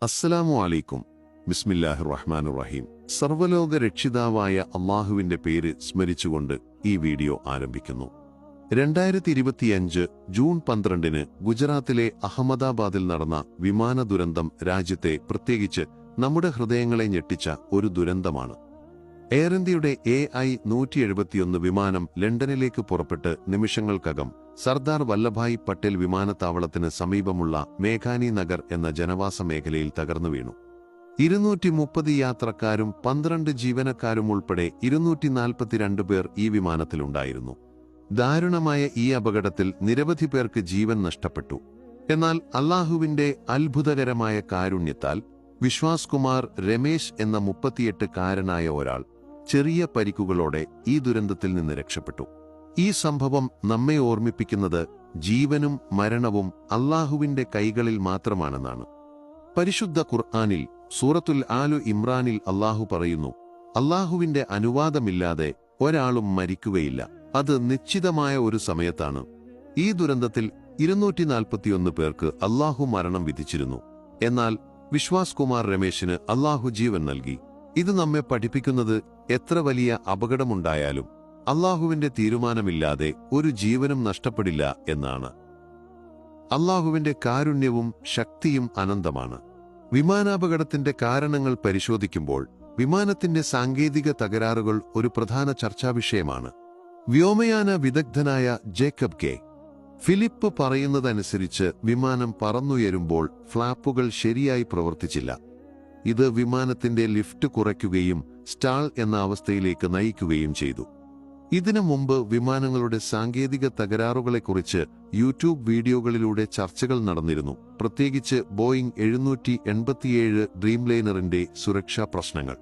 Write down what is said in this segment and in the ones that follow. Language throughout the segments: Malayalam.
അസ്സലാമു അലൈക്കും. ബിസ്മില്ലാഹിർ റഹ്മാനിർ റഹീം. സർവ്വലോക രക്ഷിതാവായ അള്ളാഹുവിന്റെ പേര് സ്മരിച്ചുകൊണ്ട് ഈ വീഡിയോ ആരംഭിക്കുന്നു. 2025 ജൂൺ 12 ഗുജറാത്തിലെ അഹമ്മദാബാദിൽ നടന്ന വിമാന ദുരന്തം രാജ്യത്തെ, പ്രത്യേകിച്ച് നമ്മുടെ ഹൃദയങ്ങളെ ഞെട്ടിച്ച ഒരു ദുരന്തമാണ്. എയർ ഇന്ത്യയുടെ AI-171 വിമാനം ലണ്ടനിലേക്ക് പുറപ്പെട്ട് നിമിഷങ്ങൾക്കകം സർദാർ വല്ലഭായ് പട്ടേൽ വിമാനത്താവളത്തിന് സമീപമുള്ള മേഘാനി നഗർ എന്ന ജനവാസ മേഖലയിൽ തകർന്നു വീണു. 230 യാത്രക്കാരും 12 ജീവനക്കാരും ഉൾപ്പെടെ 242 പേർ ഈ വിമാനത്തിലുണ്ടായിരുന്നു. ദാരുണമായ ഈ അപകടത്തിൽ നിരവധി പേർക്ക് ജീവൻ നഷ്ടപ്പെട്ടു. എന്നാൽ അല്ലാഹുവിന്റെ അത്ഭുതകരമായ കാരുണ്യത്താൽ വിശ്വാസ് കുമാർ രമേശ് എന്ന 38-കാരനായ ഒരാൾ ചെറിയ പരിക്കുകളോടെ ഈ ദുരന്തത്തിൽ നിന്ന് രക്ഷപ്പെട്ടു. ഈ സംഭവം നമ്മെ ഓർമ്മിപ്പിക്കുന്നത് ജീവനും മരണവും അല്ലാഹുവിന്റെ കൈകളിൽ മാത്രമാണെന്നാണ്. പരിശുദ്ധ ഖുർആനിൽ സൂറത്തുൽ ആലു ഇമ്രാനിൽ അല്ലാഹു പറയുന്നു, അല്ലാഹുവിന്റെ അനുവാദമില്ലാതെ ഒരാളും മരിക്കുകയില്ല, അത് നിശ്ചിതമായ ഒരു സമയത്താണ്. ഈ ദുരന്തത്തിൽ 241 പേർക്ക് അല്ലാഹു മരണം വിധിച്ചിരുന്നു. എന്നാൽ വിശ്വാസ് കുമാർ രമേശിന് അല്ലാഹു ജീവൻ നൽകി. ഇത് നമ്മെ പഠിപ്പിക്കുന്നത് എത്ര വലിയ അപകടമുണ്ടായാലും അല്ലാഹുവിന്റെ തീരുമാനമില്ലാതെ ഒരു ജീവനും നഷ്ടപ്പെടില്ല എന്നാണ്. അല്ലാഹുവിന്റെ കാരുണ്യവും ശക്തിയും അനന്തമാണ്. വിമാനാപകടത്തിന്റെ കാരണങ്ങൾ പരിശോധിക്കുമ്പോൾ വിമാനത്തിന്റെ സാങ്കേതിക തകരാറുകൾ ഒരു പ്രധാന ചർച്ചാവിഷയമാണ്. വ്യോമയാന വിദഗ്ധനായ ജേക്കബ് കെ. ഫിലിപ്പ് പറയുന്നതനുസരിച്ച് വിമാനം പറന്നുയരുമ്പോൾ ഫ്ലാപ്പുകൾ ശരിയായി പ്രവർത്തിച്ചില്ല. ഇത് വിമാനത്തിന്റെ ലിഫ്റ്റ് കുറയ്ക്കുകയും സ്റ്റാൾ എന്ന അവസ്ഥയിലേക്ക് നയിക്കുകയും ചെയ്തു. ഇതിനു മുമ്പ് വിമാനങ്ങളുടെ സാങ്കേതിക തകരാറുകളെക്കുറിച്ച് യൂട്യൂബ് വീഡിയോകളിലൂടെ ചർച്ചകൾ നടന്നിരുന്നു, പ്രത്യേകിച്ച് ബോയിംഗ് 787 ഡ്രീംലൈനറിന്റെ സുരക്ഷാ പ്രശ്നങ്ങൾ.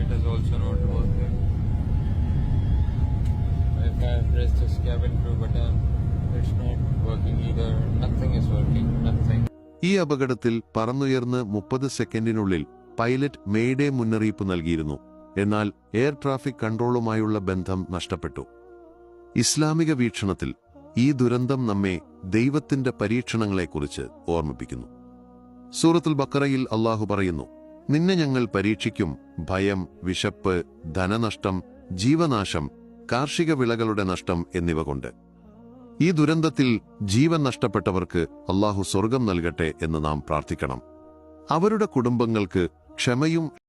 It is also not working. If I press this cabin crew button, it's not working either. Nothing is working. Nothing. ഈ അപകടത്തിൽ പറന്നുയർന്ന് 30 സെക്കൻഡിനുള്ളിൽ പൈലറ്റ് മെയ്ഡേ മുന്നറിയിപ്പ് നൽകിയിരുന്നു. എന്നാൽ എയർ ട്രാഫിക് കൺട്രോളുമായുള്ള ബന്ധം നഷ്ടപ്പെട്ടു. ഇസ്ലാമിക വീക്ഷണത്തിൽ ഈ ദുരന്തം നമ്മെ ദൈവത്തിന്റെ പരീക്ഷണങ്ങളെക്കുറിച്ച് ഓർമ്മിപ്പിക്കുന്നു. സൂറത്തുൽ ബഖറയിൽ അല്ലാഹു പറയുന്നു, നിന്നെ ഞങ്ങൾ പരീക്ഷിക്കും, ഭയം, വിശപ്പ്, ധനനഷ്ടം, ജീവനാശം, കാർഷിക വിളകളുടെ നഷ്ടം എന്നിവ കൊണ്ട്. ഈ ദുരന്തത്തിൽ ജീവൻ നഷ്ടപ്പെട്ടവർക്ക് അല്ലാഹു സ്വർഗം നൽകട്ടെ എന്ന് നാം പ്രാർത്ഥിക്കണം. അവരുടെ കുടുംബങ്ങൾക്ക് ക്ഷമയും